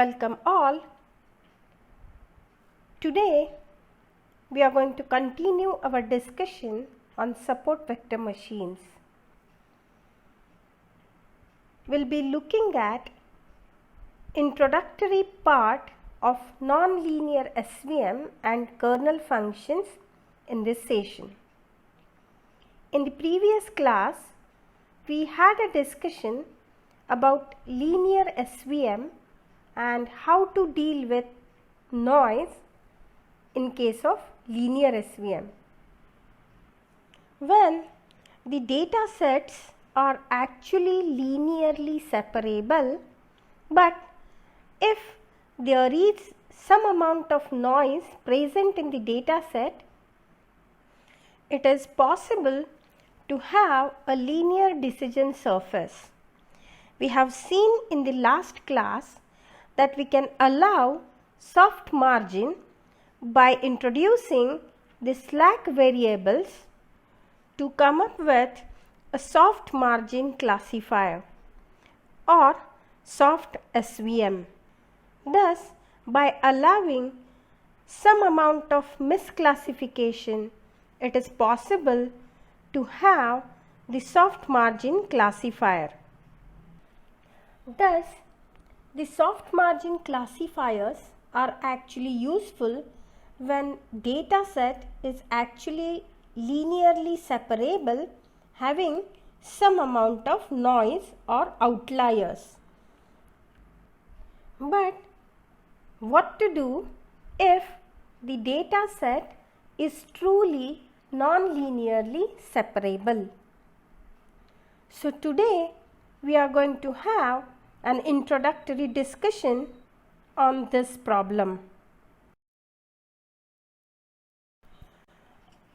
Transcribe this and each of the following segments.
Welcome all. Today we are going to continue our discussion on support vector machines. We'll be looking at introductory part of nonlinear SVM and kernel functions in this session. In the previous class, we had a discussion about linear SVM and how to deal with noise in case of linear SVM. When the data sets are actually linearly separable, but if there is some amount of noise present in the data set, it is possible to have a linear decision surface. We have seen in the last class that we can allow soft margin by introducing the slack variables to come up with a soft margin classifier or soft SVM. Thus, by allowing some amount of misclassification, it is possible to have the soft margin classifier. Thus, the soft margin classifiers are actually useful when data set is actually linearly separable, having some amount of noise or outliers. But what to do if the data set is truly non-linearly separable? So today we are going to have an introductory discussion on this problem.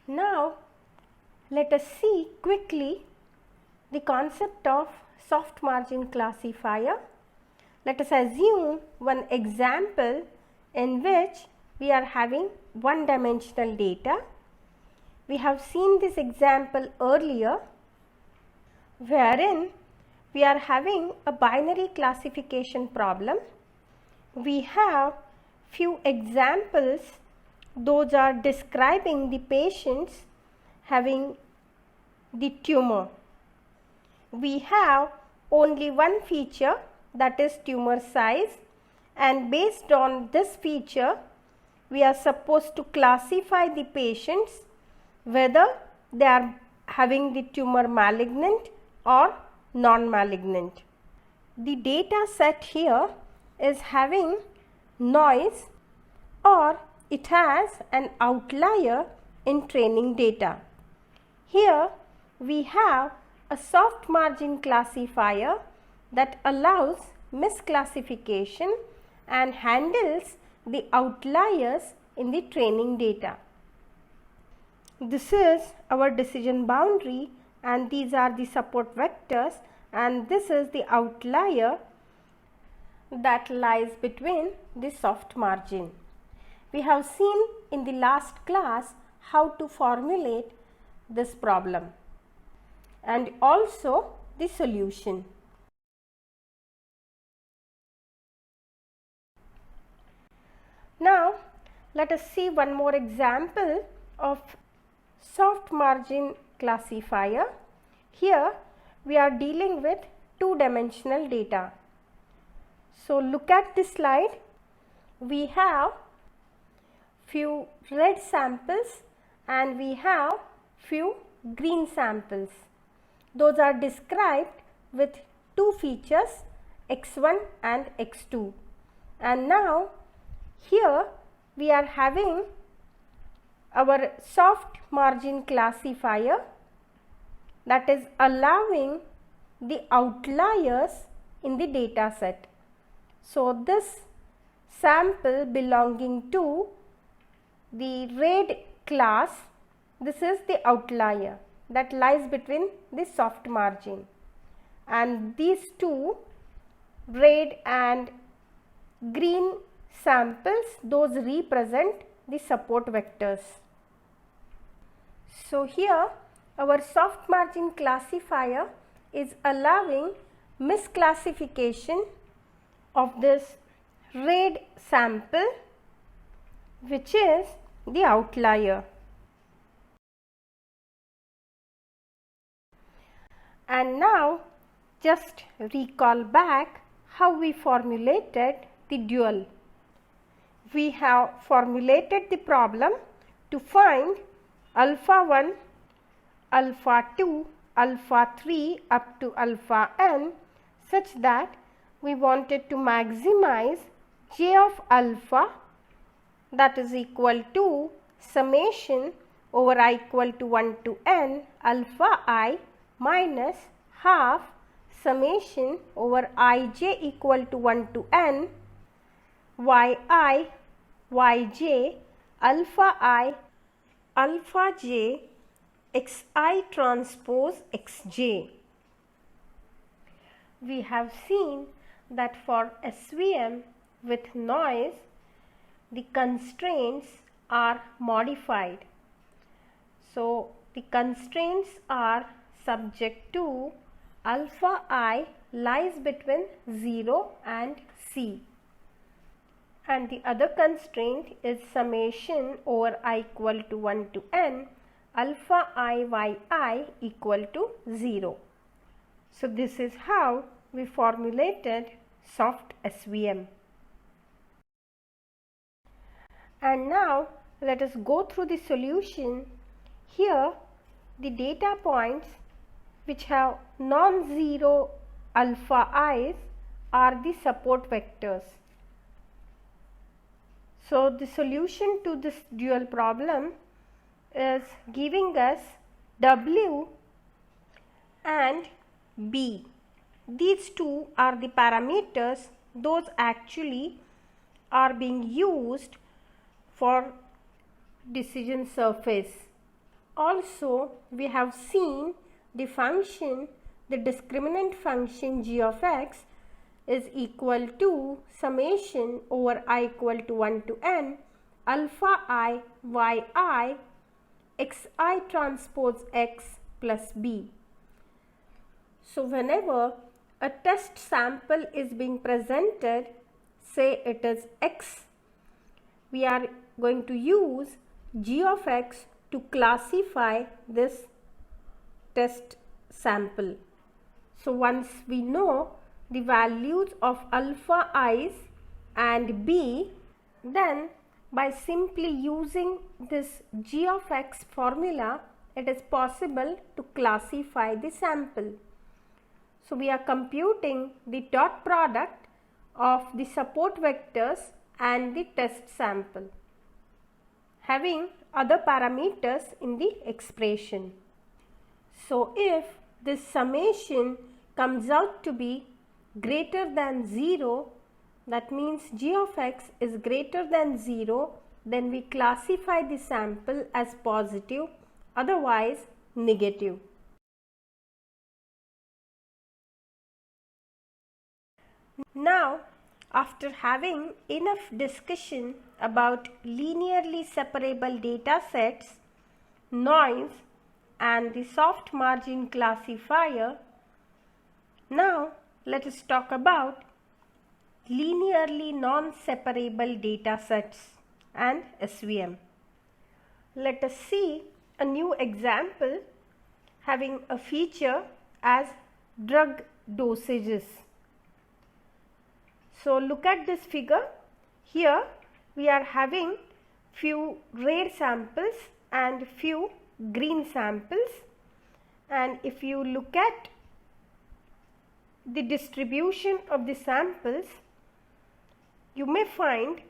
Now let us see quickly the concept of soft margin classifier. Let us assume one example in which we are having one-dimensional data. We have seen this example earlier, wherein we are having a binary classification problem. We have few examples. Those are describing the patients having the tumor. We have only one feature, that is tumor size, and based on this feature we are supposed to classify the patients whether they are having the tumor malignant or non-malignant. The data set here is having noise or it has an outlier in training data. Here we have a soft margin classifier that allows misclassification and handles the outliers in the training data. This is our decision boundary, and these are the support vectors, and this is the outlier that lies between the soft margin. We have seen in the last class how to formulate this problem and also the solution. Now let us see one more example of soft margin classifier. Here we are dealing with two-dimensional data. So look at this slide. We have few red samples and we have few green samples. Those are described with two features, x1 and x2. And now here we are having our soft margin classifier that is allowing the outliers in the data set. So this sample belonging to the red class, this is the outlier that lies between the soft margin, and these two red and green samples, those represent the support vectors. So here our soft margin classifier is allowing misclassification of this red sample, which is the outlier. And now just recall back how we formulated the dual. We have formulated the problem to find alpha 1, alpha 2, alpha 3 up to alpha n, such that we wanted to maximize j of alpha, that is equal to summation over I equal to 1 to n alpha I minus half summation over ij equal to 1 to n yi yj alpha I alpha j xi transpose xj. We have seen that for SVM with noise, the constraints are modified. So the constraints are subject to alpha I lies between 0 and c, and the other constraint is summation over I equal to 1 to n alpha I yi equal to 0. So this is how we formulated soft SVM. And now let us go through the solution. Here the data points which have non-zero alpha i's are the support vectors. So the solution to this dual problem is giving us W and B. These two are the parameters, those actually are being used for decision surface. Also we have seen the function, the discriminant function g of x is equal to summation over I equal to 1 to n alpha I yi xi transpose x plus b. So whenever a test sample is being presented, say it is x, we are going to use g of x to classify this test sample. So once we know the values of alpha i's and b, then by simply using this g of x formula, it is possible to classify the sample. So we are computing the dot product of the support vectors and the test sample, having other parameters in the expression. So if this summation comes out to be greater than 0, that means g of x is greater than 0, then we classify the sample as positive, otherwise negative. Now, after having enough discussion about linearly separable data sets, noise and the soft margin classifier, now let us talk about linearly non-separable data sets and SVM. Let us see a new example having a feature as drug dosages. So look at this figure. Here we are having few red samples and few green samples, and if you look at the distribution of the samples, you may find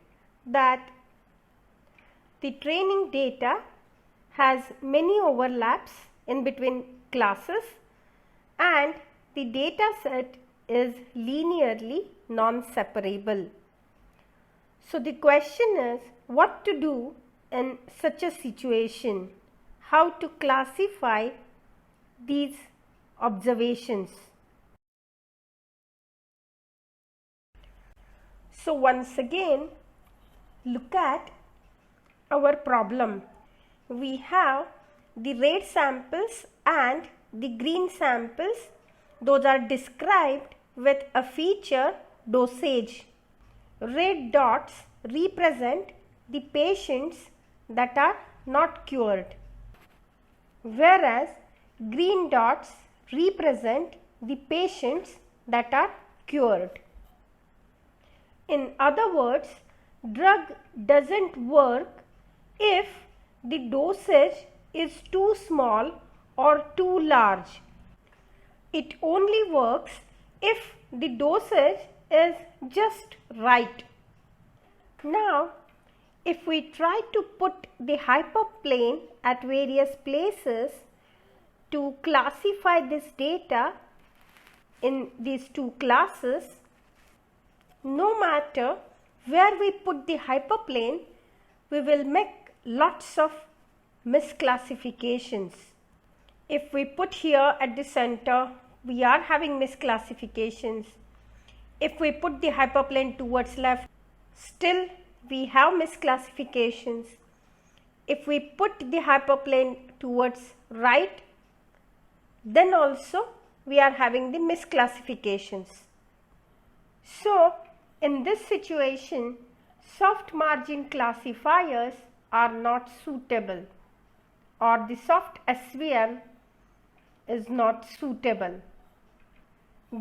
that the training data has many overlaps in between classes and the data set is linearly non-separable. So the question is what to do in such a situation, how to classify these observations. So once again, look at our problem. We have the red samples and the green samples. Those are described with a feature dosage. red dots represent the patients that are not cured, whereas green dots represent the patients that are cured. In other words, drug doesn't work if the dosage is too small or too large. It only works if the dosage is just right. Now, if we try to put the hyperplane at various places to classify this data in these two classes, no matter where we put the hyperplane, we will make lots of misclassifications. If we put here at the center, we are having misclassifications. If we put the hyperplane towards left, still we have misclassifications. If we put the hyperplane towards right, then also we are having the misclassifications. So, in this situation, soft margin classifiers are not suitable, or the soft SVM is not suitable,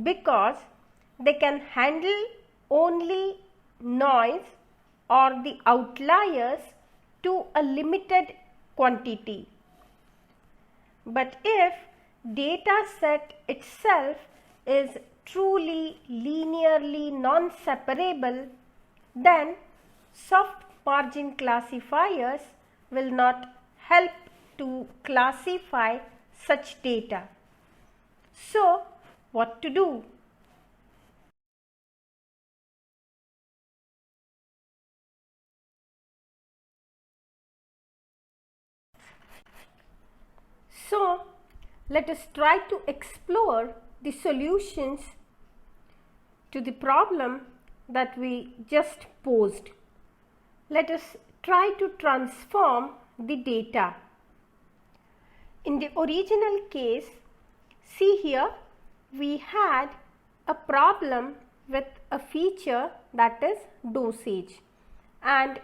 because they can handle only noise or the outliers to a limited quantity. But if data set itself is truly linearly non-separable, then soft margin classifiers will not help to classify such data. So, what to do? So, let us try to explore the solutions to the problem that we just posed. Let us try to transform the data. In the original case, see here, we had a problem with a feature that is dosage, and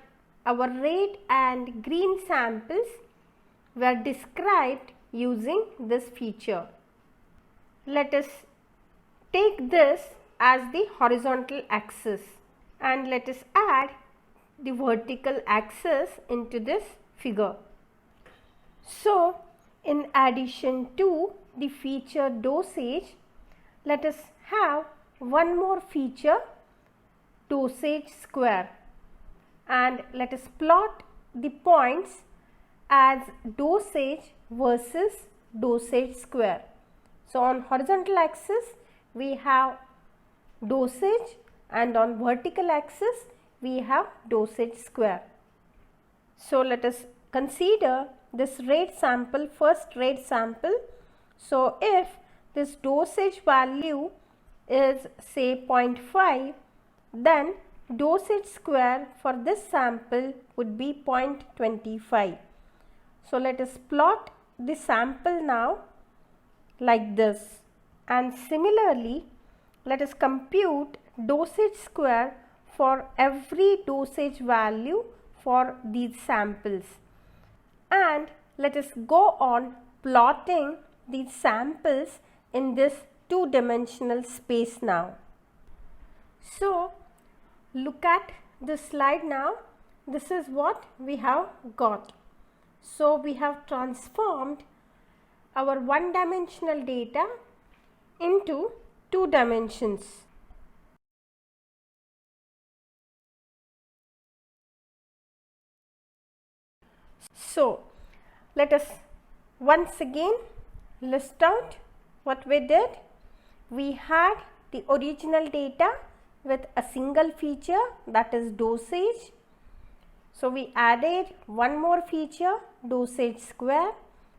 our red and green samples were described using this feature. Let us take this as the horizontal axis, and let us add the vertical axis into this figure. So, in addition to the feature dosage, let us have one more feature, dosage square, and let us plot the points as dosage versus dosage square. So, on horizontal axis we have dosage, and on vertical axis we have dosage square. So, let us consider this red sample, first red sample. So, if this dosage value is say 0.5, then dosage square for this sample would be 0.25. So, let us plot the sample now like this, and similarly let us compute dosage square for every dosage value for these samples, and let us go on plotting these samples in this two-dimensional space now. So, look at the slide now. This is what we have got. So, we have transformed our one-dimensional data into two dimensions. So, let us once again list out what we did. We had the original data with a single feature, that is dosage. So, we added one more feature, dosage square,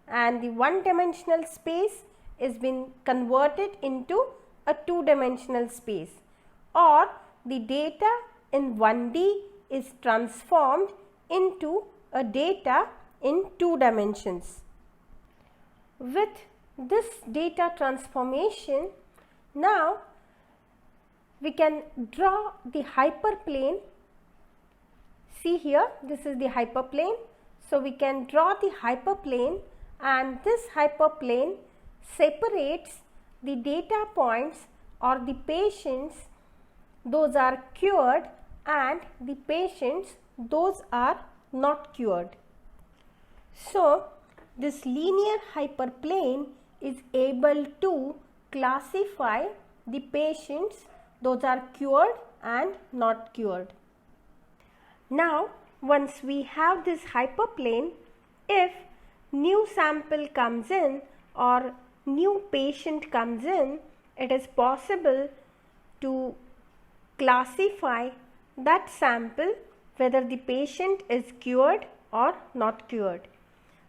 and the one-dimensional space is been converted into a two-dimensional space, or the data in 1D is transformed into a data in two dimensions. With this data transformation, now we can draw the hyperplane. See here, this is the hyperplane. So we can draw the hyperplane, and this hyperplane separates the data points or the patients, those are cured, and the patients, those are not cured. So this linear hyperplane is able to classify the patients, those are cured and not cured. Now once we have this hyperplane, if new sample comes in or new patient comes in, it is possible to classify that sample whether the patient is cured or not cured.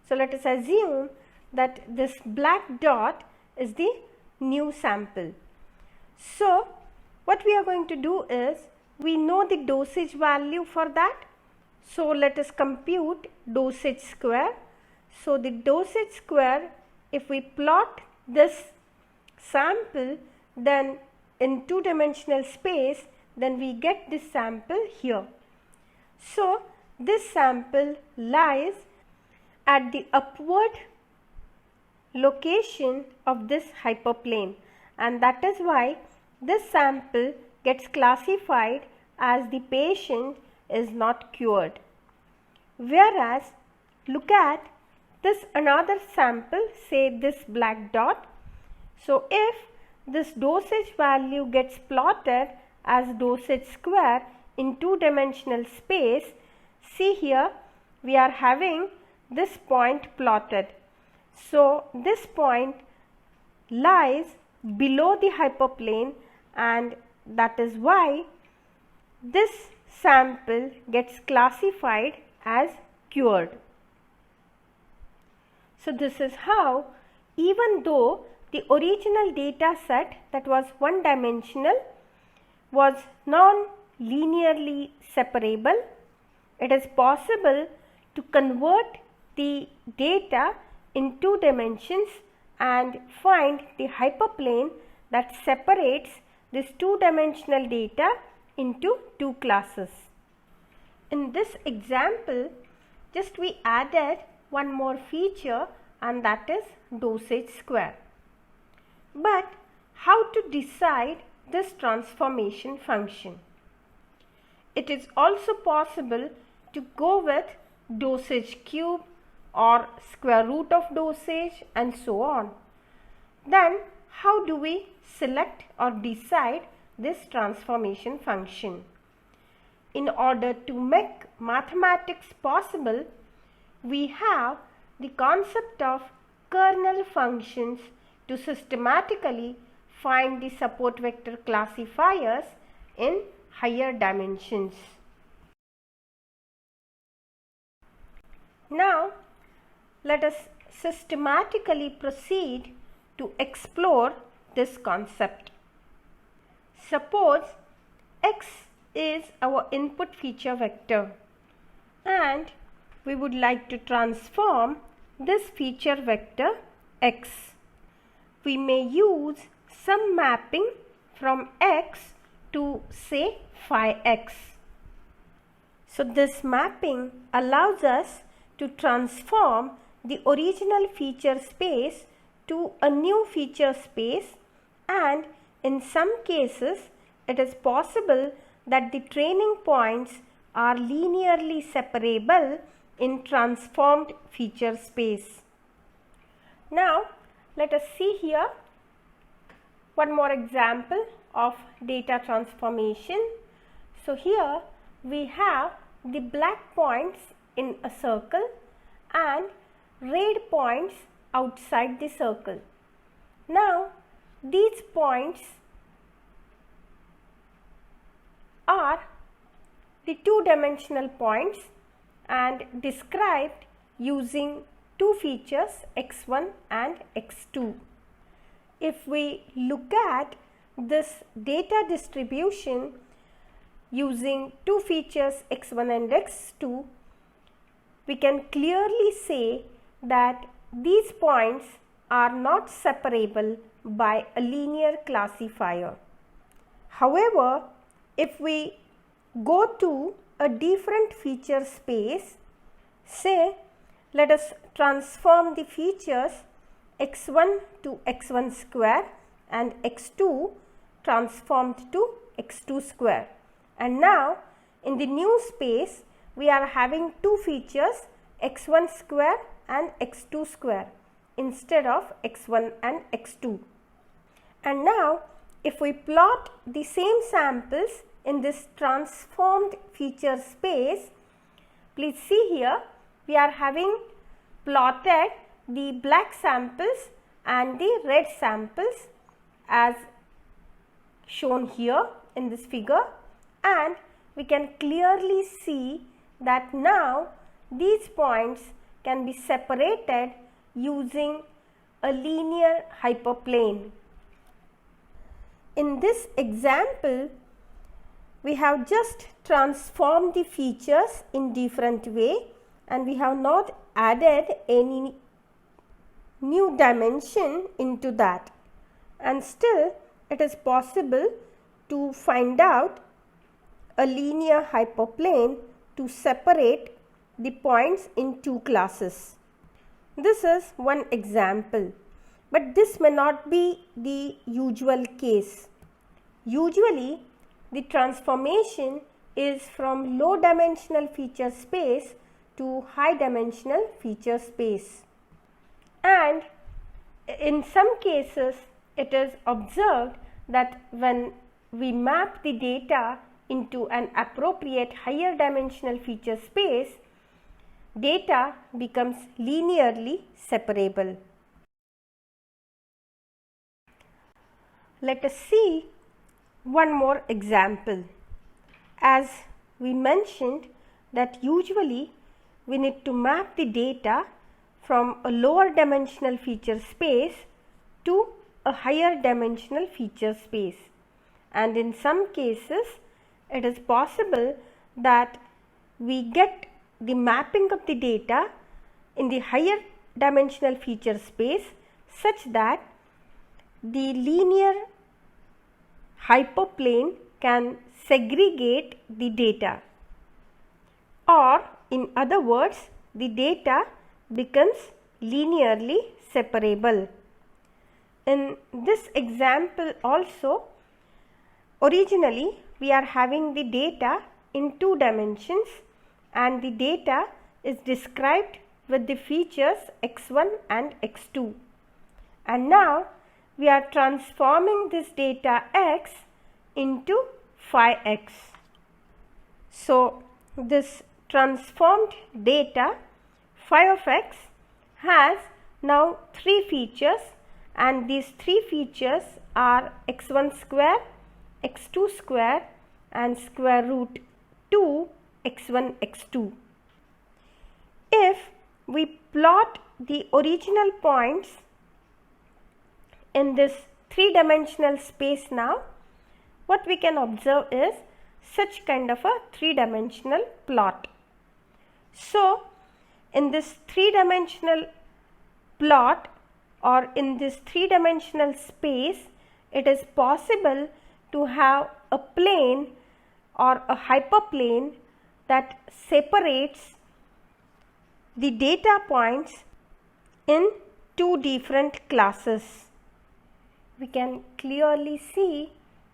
So let us assume that this black dot is the new sample. So what we are going to do is, we know the dosage value for that. So let us compute dosage square. So the dosage square, if we plot this sample, then in two-dimensional space, then we get this sample here. So this sample lies at the upward location of this hyperplane, and that is why this sample gets classified as the patient is not cured. Whereas look at this another sample, say this black dot. So if this dosage value gets plotted as dosage square in two-dimensional space, see here we are having this point plotted. So this point lies below the hyperplane, and that is why this sample gets classified as cured. So this is how, even though the original data set that was one-dimensional was non-linearly separable, it is possible to convert the data in two dimensions and find the hyperplane that separates this two-dimensional data into two classes. In this example, just we added one more feature, and that is dosage square. But how to decide this transformation function? It is also possible to go with dosage cube or square root of dosage and so on. Then how do we select or decide this transformation function? In order to make mathematics possible, we have the concept of kernel functions to systematically find the support vector classifiers in higher dimensions. Now let us systematically proceed to explore this concept. Suppose x is our input feature vector, and we would like to transform this feature vector x. We may use some mapping from x to say phi x. So this mapping allows us to transform the original feature space to a new feature space, and in some cases it is possible that the training points are linearly separable in transformed feature space. Now let us see here one more example of data transformation. So here we have the black points in a circle and red points outside the circle. Now these points are the two-dimensional points and described using two features x1 and x2. If we look at this data distribution using two features x1 and x2, we can clearly say that these points are not separable by a linear classifier. However, if we go to a different feature space, say let us transform the features x1 to x1 square and x2 transformed to x2 square, and now in the new space we are having two features x1 square and x2 square instead of x1 and x2. And now if we plot the same samples in this transformed feature space, please see here we are having plotted the black samples and the red samples as shown here in this figure, and we can clearly see that now these points can be separated using a linear hyperplane. In this example, we have just transformed the features in different way and we have not added any new dimension into that, and still it is possible to find out a linear hyperplane to separate the points in two classes. This is one example, but this may not be the usual case. Usually the transformation is from low dimensional feature space to high dimensional feature space, and in some cases it is observed that when we map the data into an appropriate higher dimensional feature space, data becomes linearly separable. Let us see one more example. As we mentioned that usually we need to map the data from a lower dimensional feature space to a higher dimensional feature space, and in some cases it is possible that we get the mapping of the data in the higher dimensional feature space such that the linear hyperplane can segregate the data, or in other words the data becomes linearly separable. In this example also, originally we are having the data in two dimensions and the data is described with the features x1 and x2, and now we are transforming this data x into phi x. So this transformed data phi of x has now three features, and these three features are x1 square, x2 square and square root 2 x1 x2. If we plot the original points in this three-dimensional space now, what we can observe is such kind of a three-dimensional plot. So in this three-dimensional plot or in this three-dimensional space, it is possible to have a plane or a hyperplane that separates the data points in two different classes. We can clearly see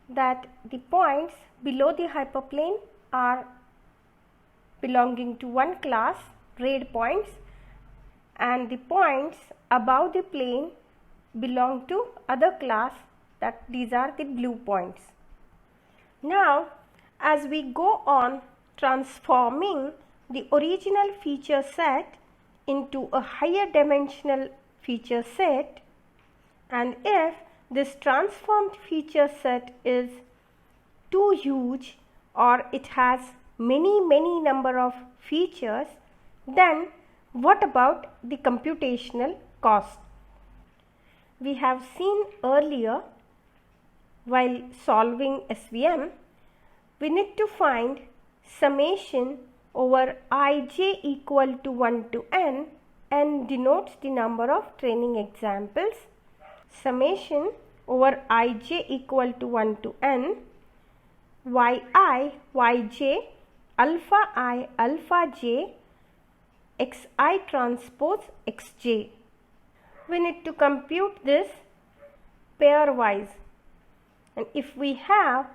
that the points below the hyperplane are belonging to one class, red points, and the points above the plane belong to other class, that these are the blue points. Now as we go on transforming the original feature set into a higher dimensional feature set, and if this transformed feature set is too huge or it has many number of features, then what about the computational cost? We have seen earlier, while solving SVM, we need to find summation over ij equal to 1 to n. N denotes the number of training examples. Summation over ij equal to 1 to n yi, yj, alpha I, alpha j, xi transpose xj. We need to compute this pairwise, and if we have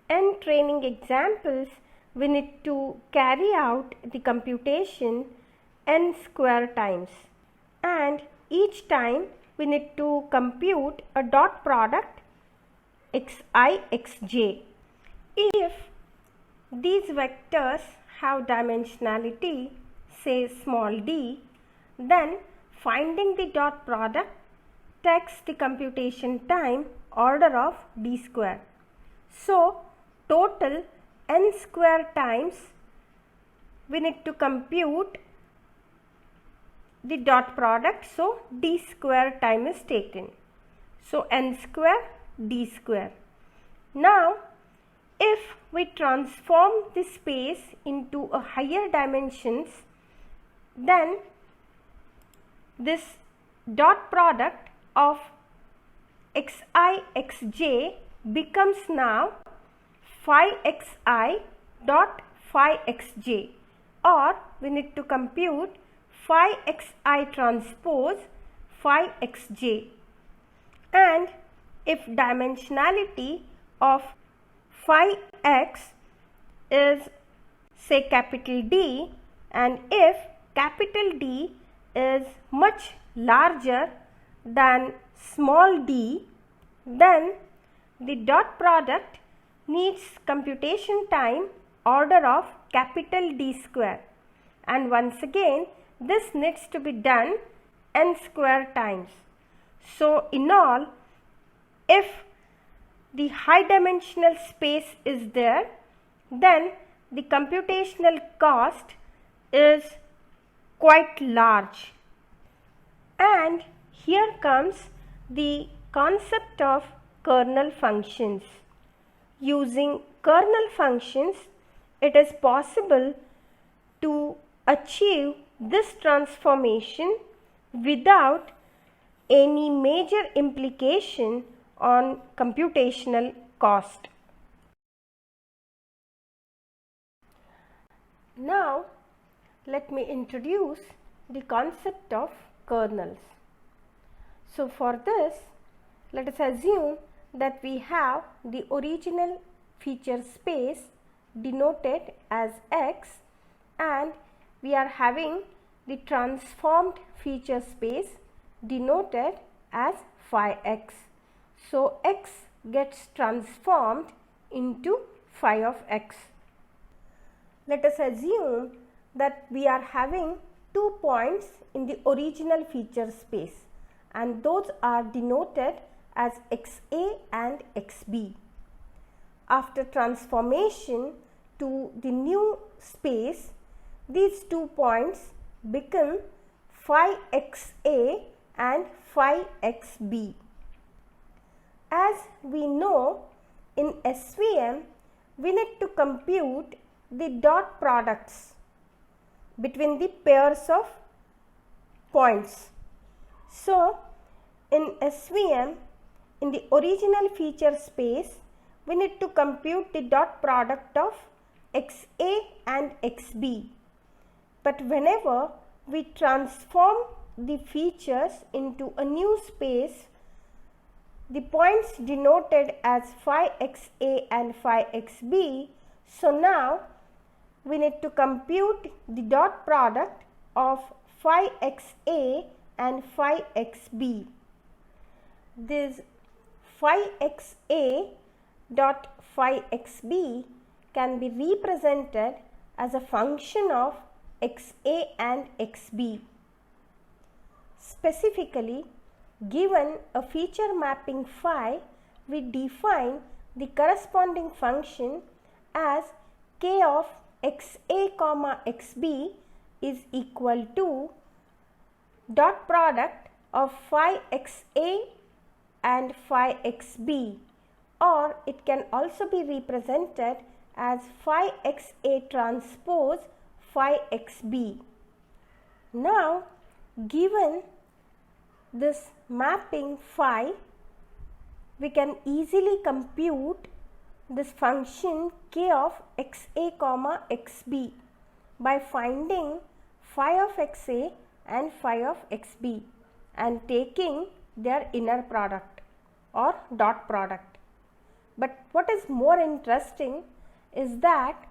n training examples, we need to carry out the computation n square times, and each time we need to compute a dot product xi, xj. If these vectors have dimensionality, say small d, then finding the dot product takes the computation time order of d square. So total n square times we need to compute the dot product, so d square time is taken. So n square, d square. Now if we transform the space into a higher dimensions, then this dot product of xi, xj becomes now phi xi dot phi xj, or we need to compute phi xi transpose phi xj. And if dimensionality of phi x is, say, capital D, and if capital D is much larger than small d, then the dot product needs computation time order of capital D square, and once again this needs to be done n square times. So in all, if the high dimensional space is there, then the computational cost is quite large. And here comes the concept of kernel functions. Using kernel functions, it is possible to achieve this transformation without any major implication on computational cost. Now let me introduce the concept of kernels. So for this, let us assume that we have the original feature space denoted as x, and we are having the transformed feature space denoted as phi x. So x gets transformed into phi of x. Let us assume that we are having 2 points in the original feature space, and those are denoted as xa and xb. After transformation to the new space, these 2 points become phi xa and phi xb. As we know, in SVM we need to compute the dot products between the pairs of points. So in SVM, in the original feature space, we need to compute the dot product of xa and xb. But whenever we transform the features into a new space, the points denoted as phi xa and phi xb, so now we need to compute the dot product of phi xa and phi xb. This phi xa dot phi xb can be represented as a function of xa and xb. Specifically, given a feature mapping phi, we define the corresponding function as k of xa comma xb is equal to dot product of phi xa and phi xb, or it can also be represented as phi xa transpose phi xb. Now, given this mapping phi, we can easily compute this function k of xa comma xb by finding phi of xa and phi of xb and taking their inner product or dot product. But what is more interesting is that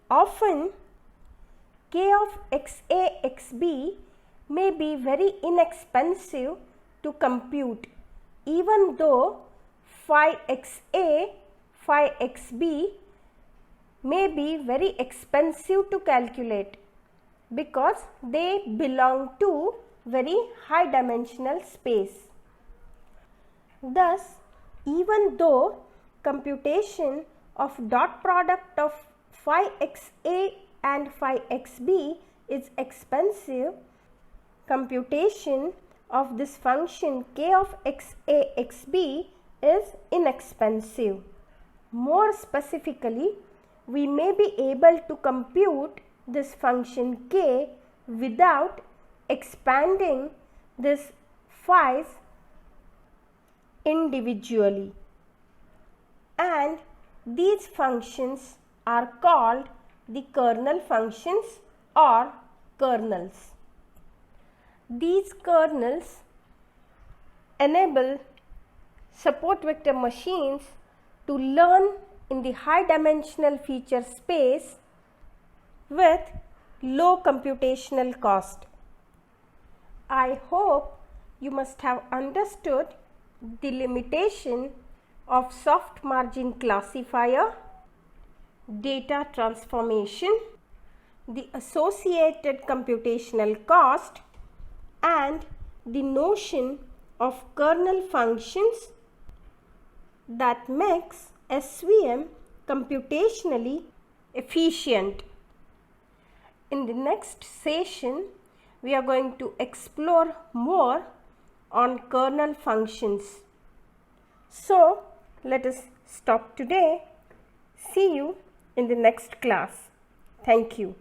often k of xa xb may be very inexpensive to compute, even though phi xa, phi xb may be very expensive to calculate because they belong to very high dimensional space. Thus, even though computation of dot product of phi xa and phi xb is expensive, computation of this function k of xa xb is inexpensive. More specifically, we may be able to compute this function k without expanding this phi's individually, and these functions are called the kernel functions or kernels. These kernels enable support vector machines to learn in the high dimensional feature space with low computational cost. I hope you must have understood the limitation of soft margin classifier, data transformation, the associated computational cost, and the notion of kernel functions that makes SVM computationally efficient. In the next session, we are going to explore more on kernel functions. So, let us stop today. See you in the next class. Thank you.